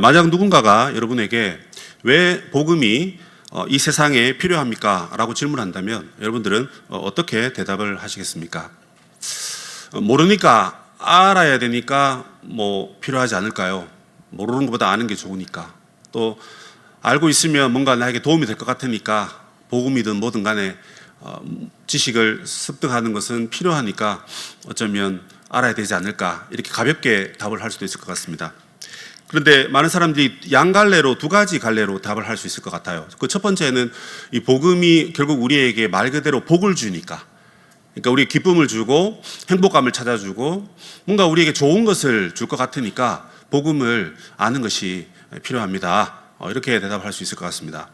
만약 누군가가 여러분에게 왜 복음이 이 세상에 필요합니까? 라고 질문한다면 여러분들은 어떻게 대답을 하시겠습니까? 모르니까 알아야 되니까 필요하지 않을까요? 모르는 것보다 아는 게 좋으니까. 또 알고 있으면 뭔가 나에게 도움이 될 것 같으니까 복음이든 뭐든 간에 지식을 습득하는 것은 필요하니까 어쩌면 알아야 되지 않을까, 이렇게 가볍게 답을 할 수도 있을 것 같습니다. 그런데 많은 사람들이 양갈래로, 두 가지 갈래로 답을 할 수 있을 것 같아요. 그 첫 번째는 이 복음이 결국 우리에게 말 그대로 복을 주니까, 그러니까 우리 기쁨을 주고 행복감을 찾아주고 뭔가 우리에게 좋은 것을 줄 것 같으니까 복음을 아는 것이 필요합니다. 이렇게 대답할 수 있을 것 같습니다.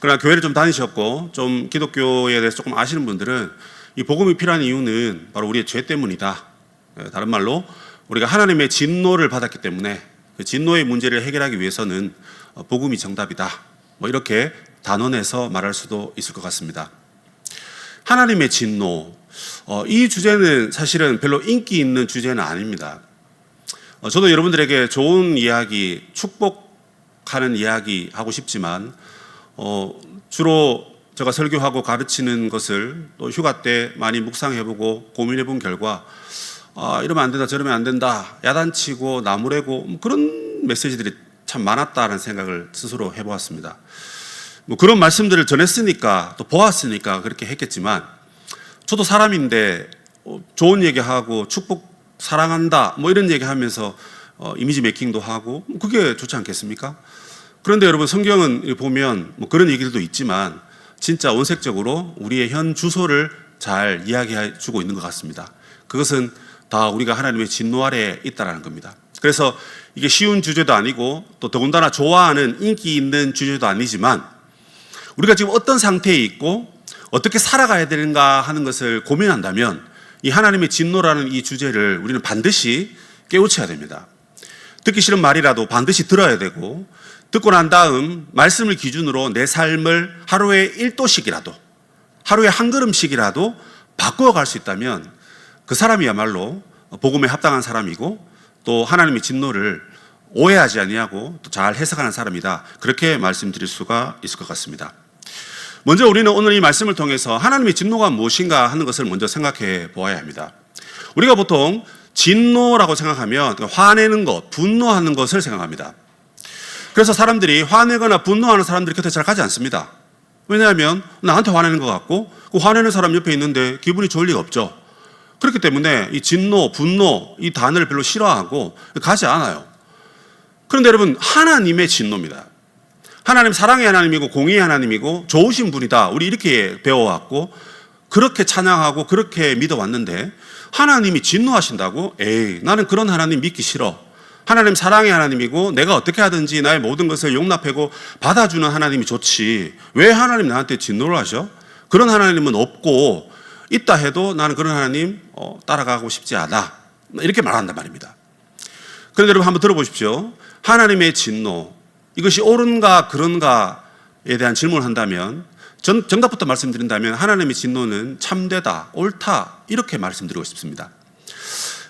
그러나 교회를 좀 다니셨고 좀 기독교에 대해서 조금 아시는 분들은 이 복음이 필요한 이유는 바로 우리의 죄 때문이다. 다른 말로 우리가 하나님의 진노를 받았기 때문에 그 진노의 문제를 해결하기 위해서는 복음이 정답이다. 이렇게 단언해서 말할 수도 있을 것 같습니다. 하나님의 진노, 이 주제는 사실은 별로 인기 있는 주제는 아닙니다. 저도 여러분들에게 좋은 이야기, 축복하는 이야기 하고 싶지만 주로 제가 설교하고 가르치는 것을 또 휴가 때 많이 묵상해보고 고민해본 결과 이러면 안 된다, 저러면 안 된다, 야단치고 나무래고 그런 메시지들이 참 많았다는 생각을 스스로 해보았습니다. 그런 말씀들을 전했으니까 또 보았으니까 그렇게 했겠지만 저도 사람인데 좋은 얘기하고 축복 사랑한다 이런 얘기하면서 이미지 메이킹도 하고 그게 좋지 않겠습니까? 그런데 여러분, 성경은 보면 그런 얘기들도 있지만 진짜 원색적으로 우리의 현 주소를 잘 이야기해 주고 있는 것 같습니다. 그것은 다 우리가 하나님의 진노 아래에 있다는 겁니다. 그래서 이게 쉬운 주제도 아니고 또 더군다나 좋아하는 인기 있는 주제도 아니지만 우리가 지금 어떤 상태에 있고 어떻게 살아가야 되는가 하는 것을 고민한다면 이 하나님의 진노라는 이 주제를 우리는 반드시 깨우쳐야 됩니다. 듣기 싫은 말이라도 반드시 들어야 되고, 듣고 난 다음 말씀을 기준으로 내 삶을 하루에 1도씩이라도, 하루에 한 걸음씩이라도 바꾸어갈 수 있다면 그 사람이야말로 복음에 합당한 사람이고 또 하나님의 진노를 오해하지 아니하고 또 잘 해석하는 사람이다, 그렇게 말씀드릴 수가 있을 것 같습니다. 먼저 우리는 오늘 이 말씀을 통해서 하나님의 진노가 무엇인가 하는 것을 먼저 생각해 보아야 합니다. 우리가 보통 진노라고 생각하면 화내는 것, 분노하는 것을 생각합니다. 그래서 사람들이 화내거나 분노하는 사람들이 곁에 잘 가지 않습니다. 왜냐하면 나한테 화내는 것 같고 그 화내는 사람 옆에 있는데 기분이 좋을 리가 없죠. 그렇기 때문에 이 진노, 분노, 이 단어를 별로 싫어하고 가지 않아요. 그런데 여러분, 하나님의 진노입니다. 하나님 사랑의 하나님이고 공의의 하나님이고 좋으신 분이다, 우리 이렇게 배워왔고 그렇게 찬양하고 그렇게 믿어왔는데 하나님이 진노하신다고? 에이, 나는 그런 하나님 믿기 싫어. 하나님 사랑의 하나님이고 내가 어떻게 하든지 나의 모든 것을 용납하고 받아주는 하나님이 좋지, 왜 하나님 나한테 진노를 하셔? 그런 하나님은 없고, 있다 해도 나는 그런 하나님 따라가고 싶지 않아, 이렇게 말한단 말입니다. 그런데 여러분 한번 들어보십시오. 하나님의 진노, 이것이 옳은가 그런가에 대한 질문을 한다면, 정답부터 말씀드린다면 하나님의 진노는 참되다, 옳다, 이렇게 말씀드리고 싶습니다.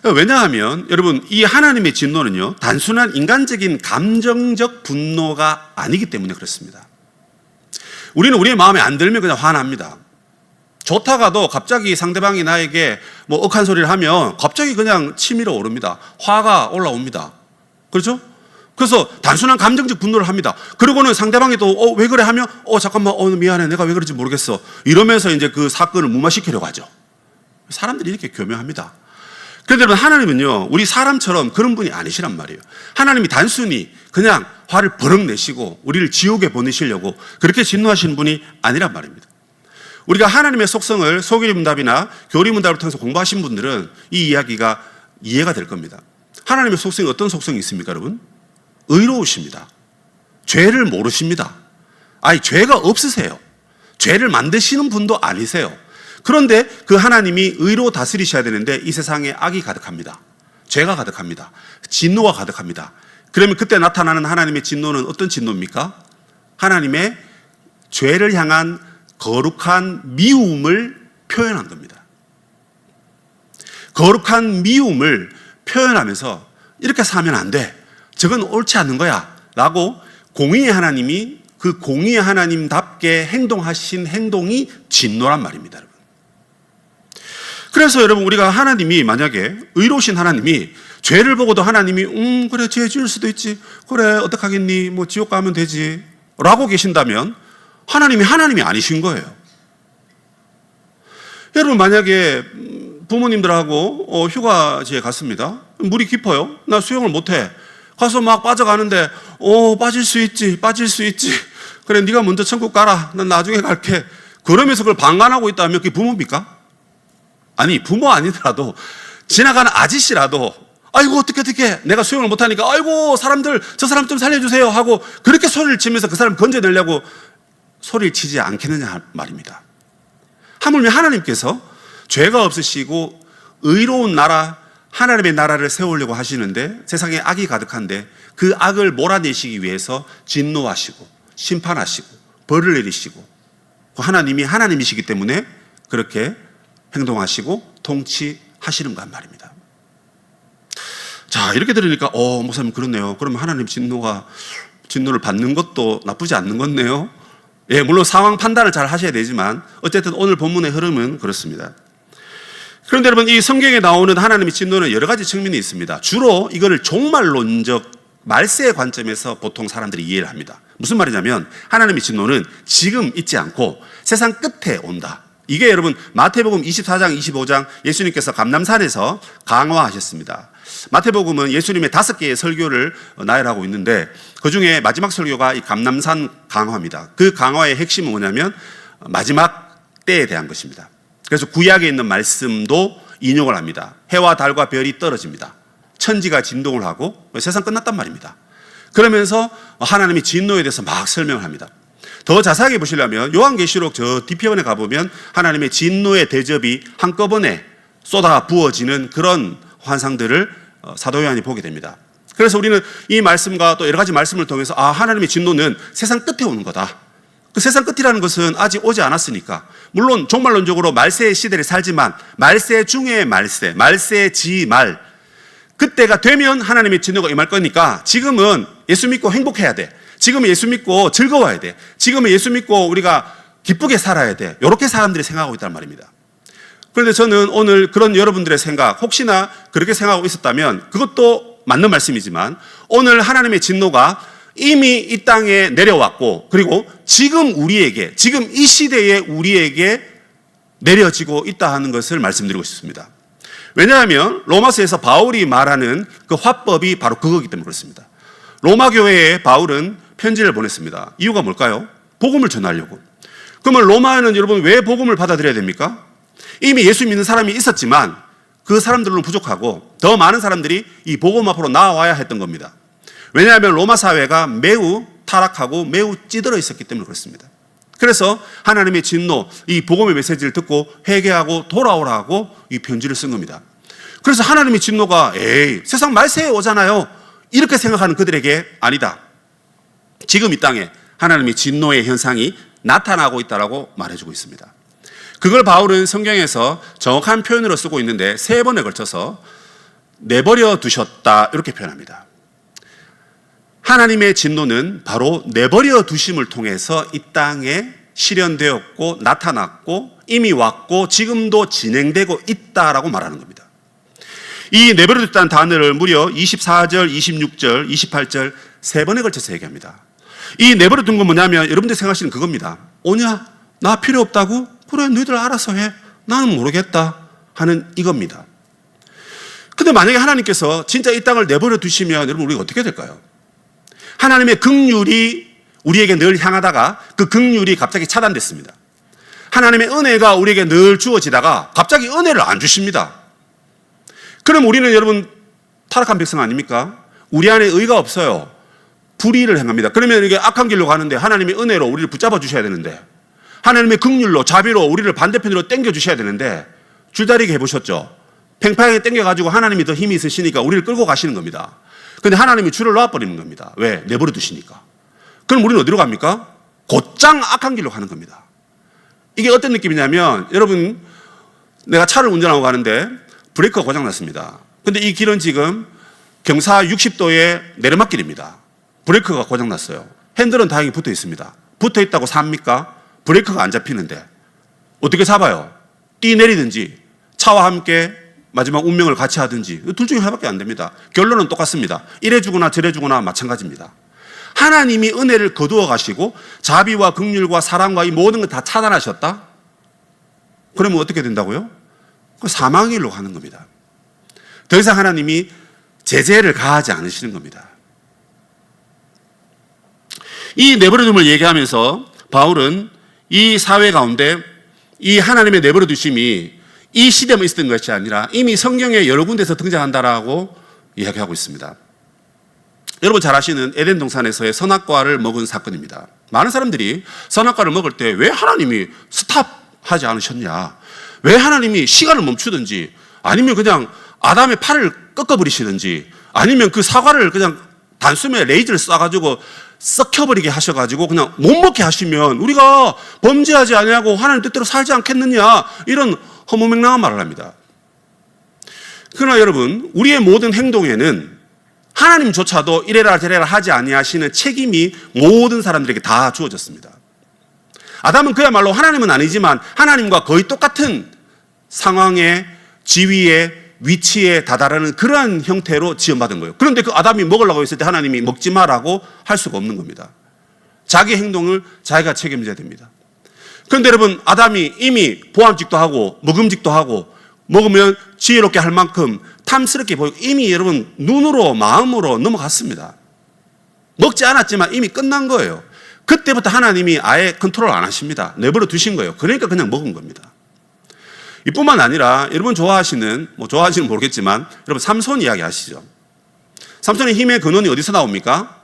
왜냐하면 여러분, 이 하나님의 진노는요, 단순한 인간적인 감정적 분노가 아니기 때문에 그렇습니다. 우리는 우리의 마음에 안 들면 그냥 화납니다. 좋다가도 갑자기 상대방이 나에게 억한 소리를 하면 갑자기 그냥 치밀어 오릅니다. 화가 올라옵니다. 그렇죠? 그래서 단순한 감정적 분노를 합니다. 그러고는 상대방이 또 왜 그래 하면 잠깐만 미안해, 내가 왜 그런지 모르겠어, 이러면서 이제 그 사건을 무마시키려고 하죠. 사람들이 이렇게 교묘합니다. 그런데 여러분, 하나님은요 우리 사람처럼 그런 분이 아니시란 말이에요. 하나님이 단순히 그냥 화를 버럭 내시고 우리를 지옥에 보내시려고 그렇게 진노하시는 분이 아니란 말입니다. 우리가 하나님의 속성을 소교리문답이나 교리문답을 통해서 공부하신 분들은 이 이야기가 이해가 될 겁니다. 하나님의 속성이 어떤 속성이 있습니까, 여러분? 의로우십니다. 죄를 모르십니다. 죄가 없으세요. 죄를 만드시는 분도 아니세요. 그런데 그 하나님이 의로 다스리셔야 되는데 이 세상에 악이 가득합니다. 죄가 가득합니다. 진노가 가득합니다. 그러면 그때 나타나는 하나님의 진노는 어떤 진노입니까? 하나님의 죄를 향한 거룩한 미움을 표현한 겁니다. 거룩한 미움을 표현하면서 이렇게 사면 안 돼, 저건 옳지 않는 거야 라고 공의의 하나님이 그 공의의 하나님답게 행동하신 행동이 진노란 말입니다, 여러분. 그래서 여러분, 우리가 하나님이 만약에 의로우신 하나님이 죄를 보고도 하나님이 그래 죄 지을 수도 있지, 그래 어떡하겠니, 뭐 지옥 가면 되지 라고 계신다면 하나님이 아니신 거예요. 여러분, 만약에 부모님들하고 휴가지에 갔습니다. 물이 깊어요. 나 수영을 못해. 가서 막 빠져가는데 빠질 수 있지. 그래 네가 먼저 천국 가라. 난 나중에 갈게. 그러면서 그걸 방관하고 있다면 그게 부모입니까? 아니, 부모 아니더라도 지나가는 아저씨라도 아이고 어떻게 내가 수영을 못하니까 아이고 사람들 저 사람 좀 살려주세요 하고 그렇게 소리를 치면서 그 사람 건져내려고 소리를 치지 않겠느냐 말입니다. 하물며 하나님께서 죄가 없으시고 의로운 나라, 하나님의 나라를 세우려고 하시는데 세상에 악이 가득한데 그 악을 몰아내시기 위해서 진노하시고 심판하시고 벌을 내리시고 하나님이시기 때문에 그렇게 행동하시고 통치하시는 것 말입니다. 자, 이렇게 들으니까 목사님 그렇네요. 그러면 하나님 진노를 받는 것도 나쁘지 않는 거네요. 예, 물론 상황 판단을 잘 하셔야 되지만 어쨌든 오늘 본문의 흐름은 그렇습니다. 그런데 여러분, 이 성경에 나오는 하나님의 진노는 여러 가지 측면이 있습니다. 주로 이거를 종말론적 말세의 관점에서 보통 사람들이 이해를 합니다. 무슨 말이냐면 하나님의 진노는 지금 있지 않고 세상 끝에 온다. 이게 여러분 마태복음 24장 25장 예수님께서 감람산에서 강화하셨습니다. 마태복음은 예수님의 5개의 설교를 나열하고 있는데 그중에 마지막 설교가 이 감람산 강화입니다. 그 강화의 핵심은 뭐냐면 마지막 때에 대한 것입니다. 그래서 구약에 있는 말씀도 인용을 합니다. 해와 달과 별이 떨어집니다. 천지가 진동을 하고 세상 끝났단 말입니다. 그러면서 하나님이 진노에 대해서 막 설명을 합니다. 더 자세하게 보시려면 요한계시록 저 뒤편에 가보면 하나님의 진노의 대접이 한꺼번에 쏟아 부어지는 그런 환상들을 사도 요한이 보게 됩니다. 그래서 우리는 이 말씀과 또 여러 가지 말씀을 통해서 하나님의 진노는 세상 끝에 오는 거다. 그 세상 끝이라는 것은 아직 오지 않았으니까 물론 종말론적으로 말세의 시대를 살지만 말세 중에 말세의 지말 그때가 되면 하나님의 진노가 임할 거니까 지금은 예수 믿고 행복해야 돼. 지금은 예수 믿고 즐거워야 돼. 지금은 예수 믿고 우리가 기쁘게 살아야 돼. 이렇게 사람들이 생각하고 있단 말입니다. 그런데 저는 오늘 그런 여러분들의 생각, 혹시나 그렇게 생각하고 있었다면 그것도 맞는 말씀이지만 오늘 하나님의 진노가 이미 이 땅에 내려왔고 그리고 지금 이 시대에 우리에게 내려지고 있다 하는 것을 말씀드리고 싶습니다. 왜냐하면 로마서에서 바울이 말하는 그 화법이 바로 그거기 때문에 그렇습니다. 로마 교회에 바울은 편지를 보냈습니다. 이유가 뭘까요? 복음을 전하려고. 그러면 로마는 여러분 왜 복음을 받아들여야 됩니까? 이미 예수 믿는 사람이 있었지만 그 사람들로는 부족하고 더 많은 사람들이 이 복음 앞으로 나와야 했던 겁니다. 왜냐하면 로마 사회가 매우 타락하고 매우 찌들어 있었기 때문에 그렇습니다. 그래서 하나님의 진노, 이 복음의 메시지를 듣고 회개하고 돌아오라고 이 편지를 쓴 겁니다. 그래서 하나님의 진노가 세상 말세에 오잖아요. 이렇게 생각하는 그들에게 아니다. 지금 이 땅에 하나님의 진노의 현상이 나타나고 있다라고 말해주고 있습니다. 그걸 바울은 성경에서 정확한 표현으로 쓰고 있는데 3번에 걸쳐서 내버려 두셨다 이렇게 표현합니다. 하나님의 진노는 바로 내버려 두심을 통해서 이 땅에 실현되었고 나타났고 이미 왔고 지금도 진행되고 있다라고 말하는 겁니다. 이 내버려 뒀다는 단어를 무려 24절, 26절, 28절 3번에 걸쳐서 얘기합니다. 이 내버려 둔 건 뭐냐면 여러분들이 생각하시는 그겁니다. 오냐? 나 필요 없다고? 그래 너희들 알아서 해. 나는 모르겠다 하는 이겁니다. 근데 만약에 하나님께서 진짜 이 땅을 내버려 두시면 여러분 우리가 어떻게 될까요? 하나님의 긍휼이 우리에게 늘 향하다가 그 긍휼이 갑자기 차단됐습니다. 하나님의 은혜가 우리에게 늘 주어지다가 갑자기 은혜를 안 주십니다. 그럼 우리는 여러분 타락한 백성 아닙니까? 우리 안에 의가 없어요. 불의를 행합니다. 그러면 이게 악한 길로 가는데 하나님의 은혜로 우리를 붙잡아 주셔야 되는데 하나님의 긍휼로 자비로 우리를 반대편으로 당겨 주셔야 되는데 줄다리기 해보셨죠? 팽팽하게 당겨가지고 하나님이 더 힘이 있으시니까 우리를 끌고 가시는 겁니다. 근데 하나님이 줄을 놓아버리는 겁니다. 왜? 내버려 두시니까. 그럼 우리는 어디로 갑니까? 곧장 악한 길로 가는 겁니다. 이게 어떤 느낌이냐면 여러분 내가 차를 운전하고 가는데 브레이크가 고장났습니다. 근데 이 길은 지금 경사 60도의 내리막길입니다. 브레이크가 고장났어요. 핸들은 다행히 붙어 있습니다. 붙어 있다고 삽니까? 브레이크가 안 잡히는데 어떻게 잡아요? 뛰내리든지 차와 함께 마지막 운명을 같이 하든지 둘 중에 하나밖에 안 됩니다. 결론은 똑같습니다. 이래 주거나 저래 주거나 마찬가지입니다. 하나님이 은혜를 거두어 가시고 자비와 긍휼과 사랑과 이 모든 걸 다 차단하셨다? 그러면 어떻게 된다고요? 사망의 길로 가는 겁니다. 더 이상 하나님이 제재를 가하지 않으시는 겁니다. 이 내버려둠을 얘기하면서 바울은 이 사회 가운데 이 하나님의 내버려 두심이 이 시대만 있었던 것이 아니라 이미 성경에 여러 군데서 등장한다라고 이야기하고 있습니다. 여러분 잘 아시는 에덴 동산에서의 선악과를 먹은 사건입니다. 많은 사람들이 선악과를 먹을 때 왜 하나님이 스탑하지 않으셨냐, 왜 하나님이 시간을 멈추든지 아니면 그냥 아담의 팔을 꺾어버리시든지 아니면 그 사과를 그냥 단숨에 레이저를 쏴가지고 썩혀버리게 하셔가지고 그냥 못 먹게 하시면 우리가 범죄하지 아니하고 하나님 뜻대로 살지 않겠느냐, 이런 허무맹랑한 말을 합니다. 그러나 여러분, 우리의 모든 행동에는 하나님조차도 이래라 저래라 하지 아니하시는 책임이 모든 사람들에게 다 주어졌습니다. 아담은 그야말로 하나님은 아니지만 하나님과 거의 똑같은 상황에, 지위에, 위치에 다다르는 그러한 형태로 지원받은 거예요. 그런데 그 아담이 먹으려고 했을 때 하나님이 먹지 마라고 할 수가 없는 겁니다. 자기 행동을 자기가 책임져야 됩니다. 그런데 여러분, 아담이 이미 보암직도 하고 먹음직도 하고 먹으면 지혜롭게 할 만큼 탐스럽게 보이고 이미 여러분 눈으로 마음으로 넘어갔습니다. 먹지 않았지만 이미 끝난 거예요. 그때부터 하나님이 아예 컨트롤 안 하십니다. 내버려 두신 거예요. 그러니까 그냥 먹은 겁니다. 이뿐만 아니라 여러분 좋아하시는, 좋아하시는 모르겠지만 여러분 삼손 이야기 아시죠? 삼손의 힘의 근원이 어디서 나옵니까?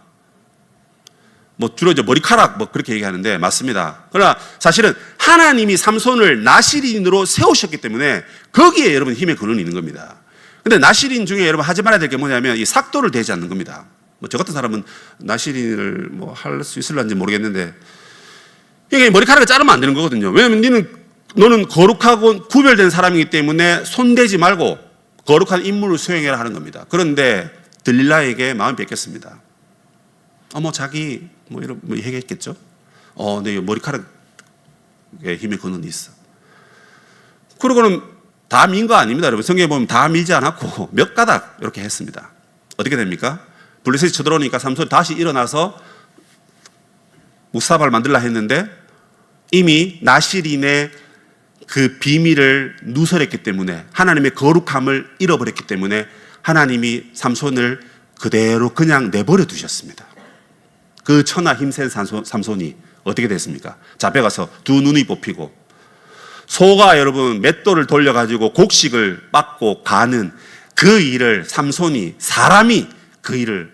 주로 이제 머리카락 그렇게 얘기하는데 맞습니다. 그러나 사실은 하나님이 삼손을 나실인으로 세우셨기 때문에 거기에 여러분 힘의 근원이 있는 겁니다. 근데 나실인 중에 여러분 하지 말아야 될 게 뭐냐면 이 삭도를 대지 않는 겁니다. 저 같은 사람은 나실인을 할 수 있을런지 모르겠는데 이게 머리카락을 자르면 안 되는 거거든요. 왜냐면 너는 거룩하고 구별된 사람이기 때문에 손대지 말고 거룩한 임무를 수행해라 하는 겁니다. 그런데 들릴라에게 마음이 뺏겼습니다. 자기 이런 얘기했겠죠. 내 머리카락에 힘의 근원이 있어. 그러고는 다 민 거 아닙니다, 여러분. 성경에 보면 다 밀지 않았고 몇 가닥 이렇게 했습니다. 어떻게 됩니까? 블레셋이 쳐들어오니까 삼손이 다시 일어나서 묵사발을 만들라 했는데 이미 나실인의 그 비밀을 누설했기 때문에, 하나님의 거룩함을 잃어버렸기 때문에 하나님이 삼손을 그대로 그냥 내버려 두셨습니다. 그 천하 힘센 삼손이 어떻게 됐습니까? 잡혀가서 두 눈이 뽑히고 소가 여러분 맷돌을 돌려가지고 곡식을 빻고 가는 그 일을 삼손이, 사람이 그 일을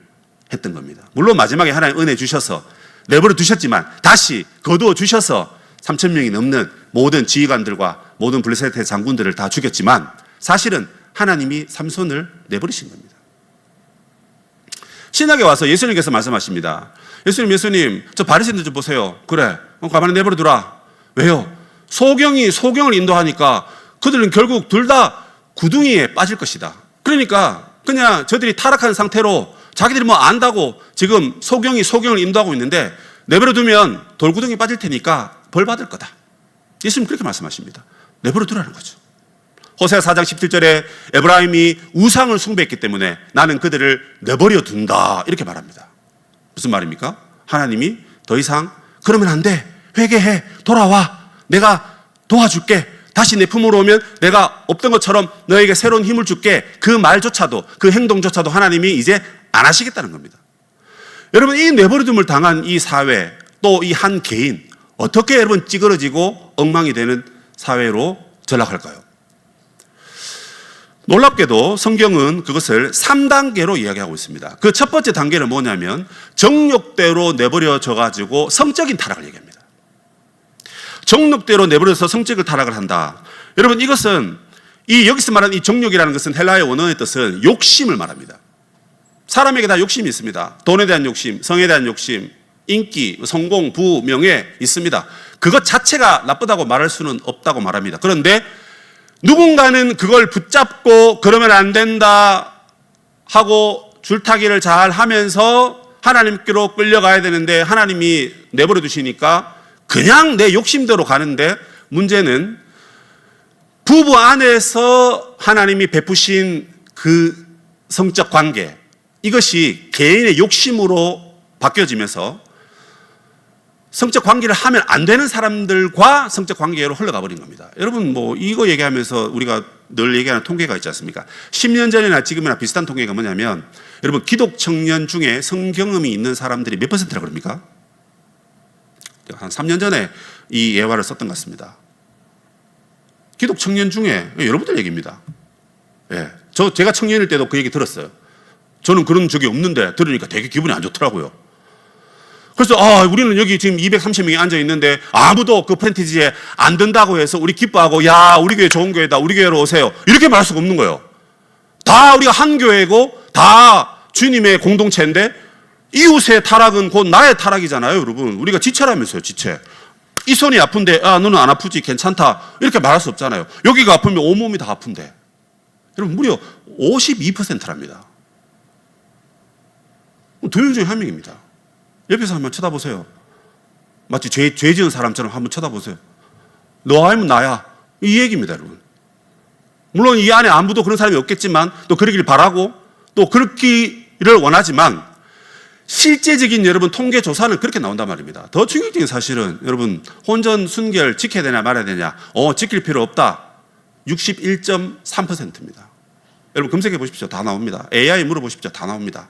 했던 겁니다. 물론 마지막에 하나님 은혜 주셔서 내버려 두셨지만 다시 거두어 주셔서 3,000명이 넘는 모든 지휘관들과 모든 블레셋의 장군들을 다 죽였지만 사실은 하나님이 삼손을 내버리신 겁니다. 신약에 와서 예수님께서 말씀하십니다. 예수님, 저 바리새인들 좀 보세요. 그래, 가만히 내버려 두라. 왜요? 소경을 인도하니까 그들은 결국 둘 다 구덩이에 빠질 것이다. 그러니까 그냥 저들이 타락한 상태로 자기들이 안다고 지금 소경을 인도하고 있는데 내버려 두면 돌구덩이에 빠질 테니까 벌 받을 거다. 예수님 그렇게 말씀하십니다. 내버려 두라는 거죠. 호세아 4장 17절에 에브라임이 우상을 숭배했기 때문에 나는 그들을 내버려 둔다, 이렇게 말합니다. 무슨 말입니까? 하나님이 더 이상 그러면 안 돼, 회개해, 돌아와, 내가 도와줄게, 다시 내 품으로 오면 내가 없던 것처럼 너에게 새로운 힘을 줄게, 그 말조차도, 그 행동조차도 하나님이 이제 안 하시겠다는 겁니다. 여러분, 이 내버려둠을 당한 이 사회, 또 이 한 개인, 어떻게 여러분 찌그러지고 엉망이 되는 사회로 전락할까요? 놀랍게도 성경은 그것을 3단계로 이야기하고 있습니다. 그 첫 번째 단계는 뭐냐면 정욕대로 내버려져 가지고 성적인 타락을 얘기합니다. 정욕대로 내버려서 성적인 타락을 한다. 여러분, 이것은 여기서 말하는 이 정욕이라는 것은 헬라의 원어의 뜻은 욕심을 말합니다. 사람에게 다 욕심이 있습니다. 돈에 대한 욕심, 성에 대한 욕심, 인기, 성공, 부, 명예 있습니다. 그것 자체가 나쁘다고 말할 수는 없다고 말합니다. 그런데 누군가는 그걸 붙잡고 그러면 안 된다 하고 줄타기를 잘 하면서 하나님께로 끌려가야 되는데 하나님이 내버려 두시니까 그냥 내 욕심대로 가는데, 문제는 부부 안에서 하나님이 베푸신 그 성적 관계, 이것이 개인의 욕심으로 바뀌어지면서 성적 관계를 하면 안 되는 사람들과 성적 관계로 흘러가 버린 겁니다. 여러분, 뭐 이거 얘기하면서 우리가 늘 얘기하는 통계가 있지 않습니까? 10년 전이나 지금이나 비슷한 통계가 뭐냐면, 여러분, 기독 청년 중에 성경험이 있는 사람들이 몇 %라고 그럽니까? 한 3년 전에 이 예화를 썼던 것 같습니다. 기독 청년 중에, 여러분들 얘기입니다. 예, 제가 청년일 때도 그 얘기 들었어요. 저는 그런 적이 없는데 들으니까 되게 기분이 안 좋더라고요. 그래서 우리는 여기 지금 230명이 앉아 있는데 아무도 그 프렌티지에 안 든다고 해서 우리 기뻐하고, 야, 우리 교회 좋은 교회다, 우리 교회로 오세요, 이렇게 말할 수가 없는 거예요. 다 우리가 한 교회고 다 주님의 공동체인데 이웃의 타락은 곧 나의 타락이잖아요. 여러분, 우리가 지체라면서요. 지체. 이 손이 아픈데 너는 안 아프지, 괜찮다, 이렇게 말할 수 없잖아요. 여기가 아프면 온몸이 다 아픈데. 여러분, 무려 52%랍니다. 2명 중에 1명입니다. 옆에서 한번 쳐다보세요. 마치 죄 지은 사람처럼 한번 쳐다보세요. 너 아니면 나야, 이 얘기입니다. 여러분, 물론 이 안에 아무도 그런 사람이 없겠지만, 또 그러길 바라고 또 그렇기를 원하지만, 실제적인 여러분 통계 조사는 그렇게 나온단 말입니다. 더 충격적인 사실은, 여러분, 혼전 순결 지켜야 되냐 말아야 되냐, 지킬 필요 없다, 61.3%입니다. 여러분 검색해 보십시오. 다 나옵니다. AI 물어보십시오. 다 나옵니다.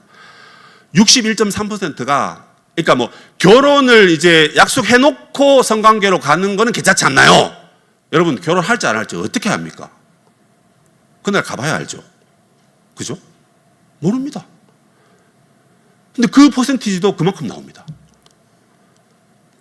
61.3%가, 그러니까 뭐 결혼을 이제 약속해 놓고 성관계로 가는 거는 괜찮지 않나요? 여러분, 결혼할지 안 할지 어떻게 합니까? 그날 가봐야 알죠. 그죠? 모릅니다. 근데 그 퍼센티지도 그만큼 나옵니다.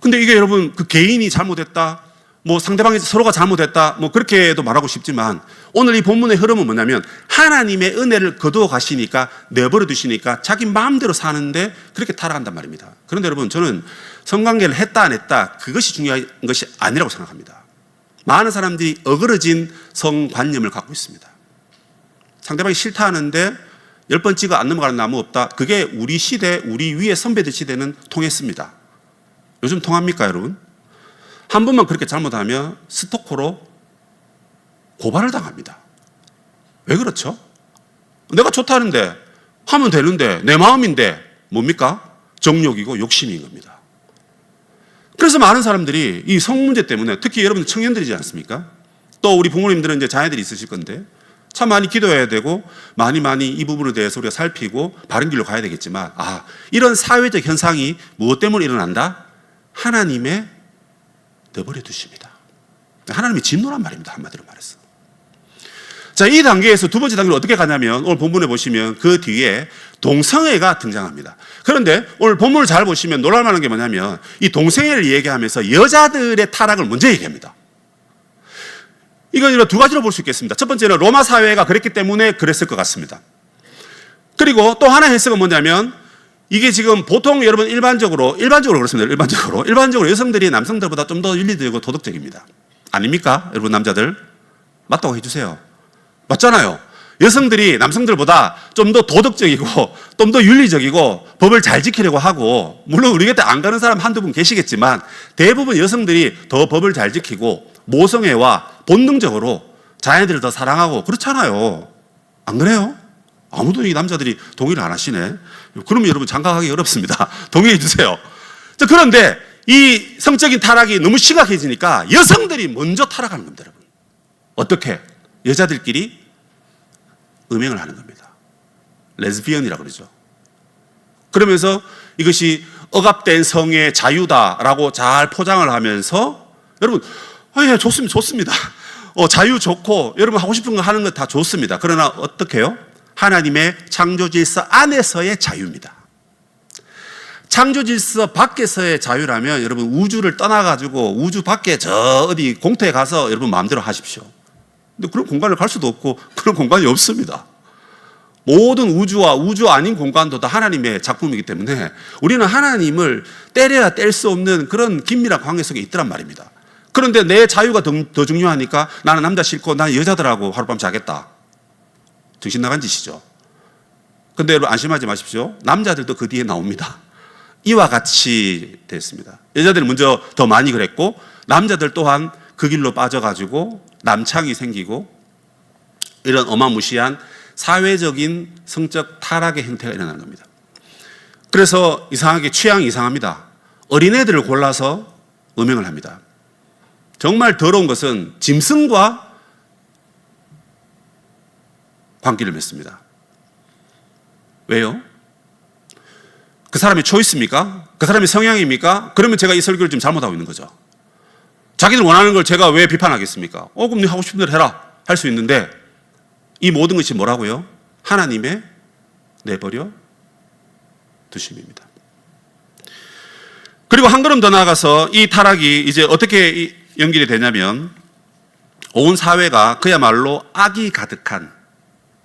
근데 이게 여러분, 그 개인이 잘못했다, 뭐 상대방이 서로가 잘못했다, 뭐 그렇게도 말하고 싶지만, 오늘 이 본문의 흐름은 뭐냐면, 하나님의 은혜를 거두어 가시니까, 내버려 두시니까 자기 마음대로 사는데 그렇게 타락한단 말입니다. 그런데 여러분, 저는 성관계를 했다 안 했다, 그것이 중요한 것이 아니라고 생각합니다. 많은 사람들이 어그러진 성관념을 갖고 있습니다. 상대방이 싫다 하는데 10번 찍어 안 넘어가는 나무 없다. 그게 우리 시대, 우리 위의 선배들 시대는 통했습니다. 요즘 통합니까, 여러분? 한 번만 그렇게 잘못하면 스토커로 고발을 당합니다. 왜 그렇죠? 내가 좋다는데, 하면 되는데, 내 마음인데, 뭡니까? 정욕이고 욕심인 겁니다. 그래서 많은 사람들이 이 성 문제 때문에, 특히 여러분들 청년들이지 않습니까? 또 우리 부모님들은 이제 자녀들이 있으실 건데, 참 많이 기도해야 되고, 많이 이 부분에 대해서 우리가 살피고 바른 길로 가야 되겠지만, 이런 사회적 현상이 무엇 때문에 일어난다? 하나님의 내버려 두십니다. 하나님이 진노란 말입니다. 한마디로 말해서. 자, 이 단계에서 두 번째 단계로 어떻게 가냐면, 오늘 본문에 보시면 그 뒤에 동성애가 등장합니다. 그런데 오늘 본문을 잘 보시면 놀랄 만한 게 뭐냐면, 이 동성애를 얘기하면서 여자들의 타락을 먼저 얘기합니다. 이건 두 가지로 볼 수 있겠습니다. 첫 번째는 로마 사회가 그랬기 때문에 그랬을 것 같습니다. 그리고 또 하나의 해석은 뭐냐면, 이게 지금 보통 여러분 일반적으로 그렇습니다. 일반적으로 여성들이 남성들보다 좀 더 윤리적이고 도덕적입니다. 아닙니까? 여러분 남자들? 맞다고 해주세요. 맞잖아요. 여성들이 남성들보다 좀 더 도덕적이고 좀 더 윤리적이고 법을 잘 지키려고 하고, 물론 우리 곁에 안 가는 사람 한두 분 계시겠지만 대부분 여성들이 더 법을 잘 지키고 모성애와 본능적으로 자녀들을 더 사랑하고 그렇잖아요. 안 그래요? 아무도 이 남자들이 동의를 안 하시네. 그러면 여러분 장가가기 어렵습니다. 동의해 주세요. 그런데 이 성적인 타락이 너무 심각해지니까 여성들이 먼저 타락하는 겁니다, 여러분. 어떻게? 여자들끼리 음행을 하는 겁니다. 레즈비언이라고 그러죠. 그러면서 이것이 억압된 성의 자유다라고 잘 포장을 하면서, 여러분, 예, 좋습니다. 자유 좋고 여러분 하고 싶은 거 하는 거 다 좋습니다. 그러나 어떻게 해요? 하나님의 창조 질서 안에서의 자유입니다. 창조 질서 밖에서의 자유라면 여러분 우주를 떠나가지고 우주 밖에 저 어디 공터에 가서 여러분 마음대로 하십시오. 근데 그런 공간을 갈 수도 없고 그런 공간이 없습니다. 모든 우주와 우주 아닌 공간도 다 하나님의 작품이기 때문에 우리는 하나님을 때려야 뗄 수 없는 그런 긴밀한 관계 속에 있더란 말입니다. 그런데 내 자유가 더 중요하니까 나는 남자 싫고 나는 여자들하고 하룻밤 자겠다. 정신 나간 짓이죠. 근데 여러분 안심하지 마십시오. 남자들도 그 뒤에 나옵니다. 이와 같이 됐습니다. 여자들은 먼저 더 많이 그랬고 남자들 또한 그 길로 빠져가지고 남창이 생기고 이런 어마무시한 사회적인 성적 타락의 형태가 일어나는 겁니다. 그래서 이상하게 취향이 이상합니다. 어린애들을 골라서 음행을 합니다. 정말 더러운 것은 짐승과 관계를 맺습니다. 왜요? 그 사람이 초이스입니까? 그 사람이 성향입니까? 그러면 제가 이 설교를 좀 잘못하고 있는 거죠. 자기들 원하는 걸 제가 왜 비판하겠습니까? 그럼 네 하고 싶은 대로 해라 할 수 있는데 이 모든 것이 뭐라고요? 하나님의 내버려 두심입니다. 그리고 한 걸음 더 나아가서 이 타락이 이제 어떻게 연결이 되냐면 온 사회가 그야말로 악이 가득한,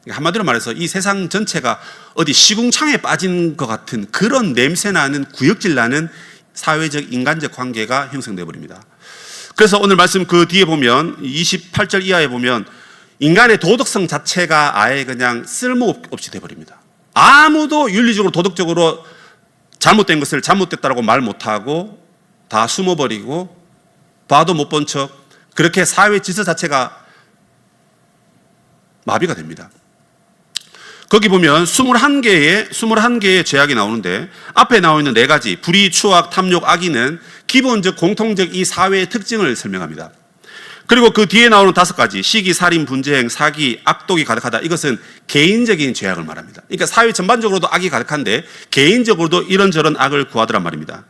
한마디로 말해서 이 세상 전체가 어디 시궁창에 빠진 것 같은 그런 냄새나는 구역질 나는 사회적 인간적 관계가 형성되어 버립니다. 그래서 오늘 말씀 그 뒤에 보면 28절 이하에 보면 인간의 도덕성 자체가 아예 그냥 쓸모없이 되어버립니다. 아무도 윤리적으로 도덕적으로 잘못된 것을 잘못됐다고 말 못하고 다 숨어버리고 봐도 못 본 척, 그렇게 사회 질서 자체가 마비가 됩니다. 거기 보면 21개의 죄악이 나오는데 앞에 나와 있는 4가지 불의, 추악, 탐욕, 악의는 기본적 공통적 이 사회의 특징을 설명합니다. 그리고 그 뒤에 나오는 5가지 시기, 살인, 분쟁, 사기, 악독이 가득하다. 이것은 개인적인 죄악을 말합니다. 그러니까 사회 전반적으로도 악이 가득한데 개인적으로도 이런저런 악을 구하더란 말입니다.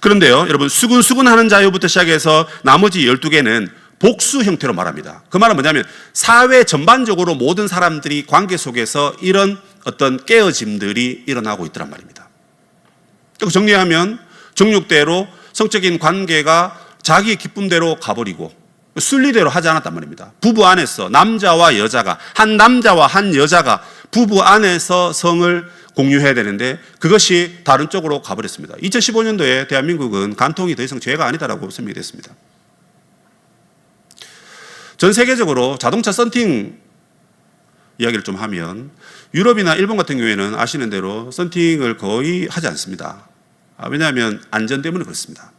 그런데요, 여러분, 수군수군하는 자유부터 시작해서 나머지 12개는 복수 형태로 말합니다. 그 말은 뭐냐면 사회 전반적으로 모든 사람들이 관계 속에서 이런 어떤 깨어짐들이 일어나고 있더란 말입니다. 정리하면 정욕대로 성적인 관계가 자기의 기쁨대로 가버리고 순리대로 하지 않았단 말입니다. 부부 안에서 남자와 여자가, 한 남자와 한 여자가 부부 안에서 성을 공유해야 되는데 그것이 다른 쪽으로 가버렸습니다. 2015년도에 대한민국은 간통이 더 이상 죄가 아니다라고 설명이 됐습니다. 전 세계적으로 자동차 썬팅 이야기를 좀 하면 유럽이나 일본 같은 경우에는 아시는 대로 썬팅을 거의 하지 않습니다. 왜냐하면 안전 때문에 그렇습니다.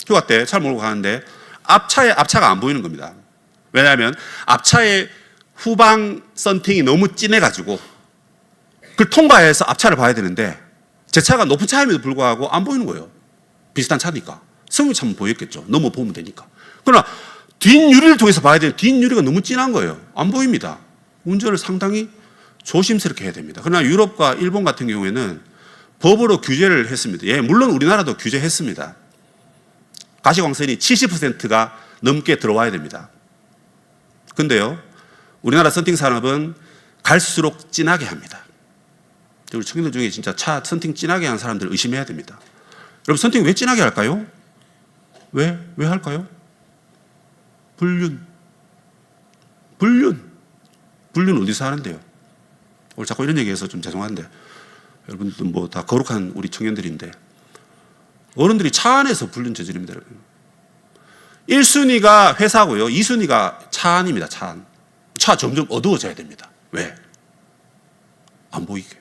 휴가 때 차를 몰고 가는데 앞차가 안 보이는 겁니다. 왜냐하면 앞차의 후방 썬팅이 너무 진해가지고 그걸 통과해서 앞차를 봐야 되는데 제 차가 높은 차임에도 불구하고 안 보이는 거예요. 비슷한 차니까. 승용차 차면 보였겠죠. 넘어 보면 되니까. 그러나 뒷유리를 통해서 봐야 되는 뒷유리가 너무 진한 거예요. 안 보입니다. 운전을 상당히 조심스럽게 해야 됩니다. 그러나 유럽과 일본 같은 경우에는 법으로 규제를 했습니다. 예, 물론 우리나라도 규제했습니다. 가시광선이 70%가 넘게 들어와야 됩니다. 근데요, 우리나라 썬팅 산업은 갈수록 진하게 합니다. 우리 청년들 중에 진짜 차 썬팅 진하게 하는 사람들 의심해야 됩니다. 여러분, 썬팅 왜 진하게 할까요? 왜 할까요? 불륜 어디서 하는데요? 오늘 자꾸 이런 얘기해서 좀 죄송한데 여러분들 뭐 다 거룩한 우리 청년들인데 어른들이 차 안에서 불륜 저지릅니다. 1순위가 회사고요. 2순위가 차 안입니다. 차 안. 차 점점 어두워져야 됩니다. 왜? 안 보이게.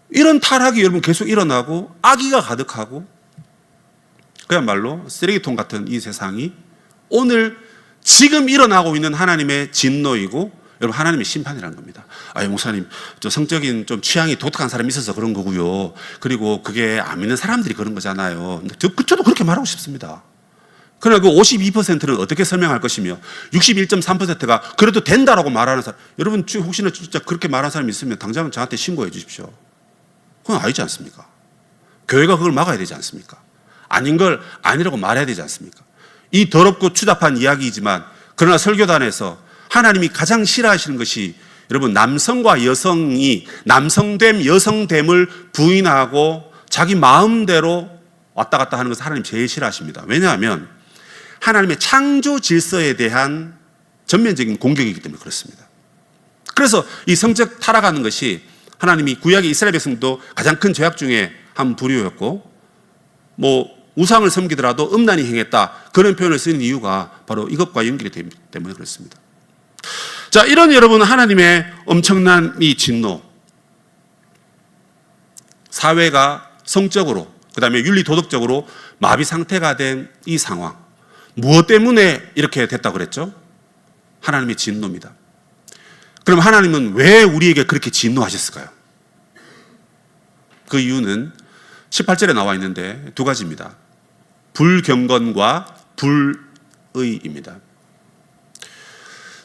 이런 타락이 여러분 계속 일어나고 악의가 가득하고 그야말로 쓰레기통 같은 이 세상이 오늘 지금 일어나고 있는 하나님의 진노이고 여러분 하나님의 심판이라는 겁니다. 목사님, 저 성적인 좀 취향이 독특한 사람이 있어서 그런 거고요. 그리고 그게 안 믿는 사람들이 그런 거잖아요. 저도 그렇게 말하고 싶습니다. 그러나 그 52%는 어떻게 설명할 것이며 61.3%가 그래도 된다라고 말하는 사람, 여러분 혹시나 진짜 그렇게 말하는 사람이 있으면 당장 저한테 신고해 주십시오. 그건 아니지 않습니까? 교회가 그걸 막아야 되지 않습니까? 아닌 걸 아니라고 말해야 되지 않습니까? 이 더럽고 추잡한 이야기이지만 그러나 설교단에서 하나님이 가장 싫어하시는 것이 여러분 남성과 여성이 남성됨 여성됨을 부인하고 자기 마음대로 왔다 갔다 하는 것을 하나님 제일 싫어하십니다. 왜냐하면 하나님의 창조 질서에 대한 전면적인 공격이기 때문에 그렇습니다. 그래서 이 성적 타락하는 것이 하나님이 구약의 이스라엘 백성도 가장 큰 죄악 중에 한 부류였고 우상을 섬기더라도 음란히 행했다 그런 표현을 쓰는 이유가 바로 이것과 연결이 되기 때문에 그렇습니다. 자, 이런 여러분 하나님의 엄청난 이 진노, 사회가 성적으로 그다음에 윤리 도덕적으로 마비 상태가 된 이 상황, 무엇 때문에 이렇게 됐다고 그랬죠? 하나님의 진노입니다. 그럼 하나님은 왜 우리에게 그렇게 진노하셨을까요? 그 이유는 18절에 나와 있는데 두 가지입니다. 불경건과 불의입니다.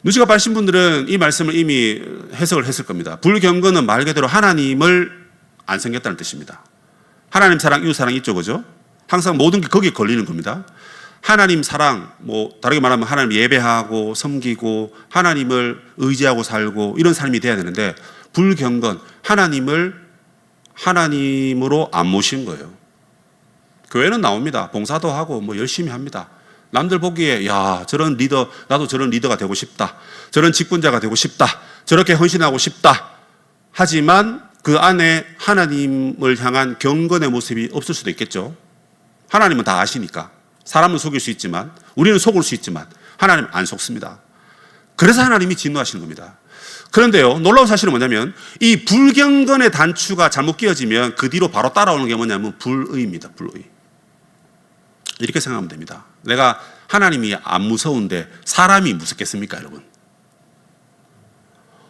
눈치가 빠르신 분들은 이 말씀을 이미 해석을 했을 겁니다. 불경건은 말 그대로 하나님을 안 섬겼다는 뜻입니다. 하나님 사랑, 이웃 사랑 있죠, 그죠? 항상 모든 게 거기에 걸리는 겁니다. 하나님 사랑, 다르게 말하면 하나님 예배하고 섬기고 하나님을 의지하고 살고 이런 삶이 돼야 되는데, 불경건, 하나님을 하나님으로 안 모신 거예요. 교회는 나옵니다. 봉사도 하고 열심히 합니다. 남들 보기에 야, 저런 리더, 나도 저런 리더가 되고 싶다, 저런 직분자가 되고 싶다, 저렇게 헌신하고 싶다. 하지만 그 안에 하나님을 향한 경건의 모습이 없을 수도 있겠죠. 하나님은 다 아시니까. 사람은 속일 수 있지만, 우리는 속을 수 있지만 하나님은 안 속습니다. 그래서 하나님이 진노하시는 겁니다. 그런데요, 놀라운 사실은 뭐냐면 이 불경건의 단추가 잘못 끼어지면 그 뒤로 바로 따라오는 게 뭐냐면 불의입니다. 불의. 이렇게 생각하면 됩니다. 내가 하나님이 안 무서운데 사람이 무섭겠습니까, 여러분?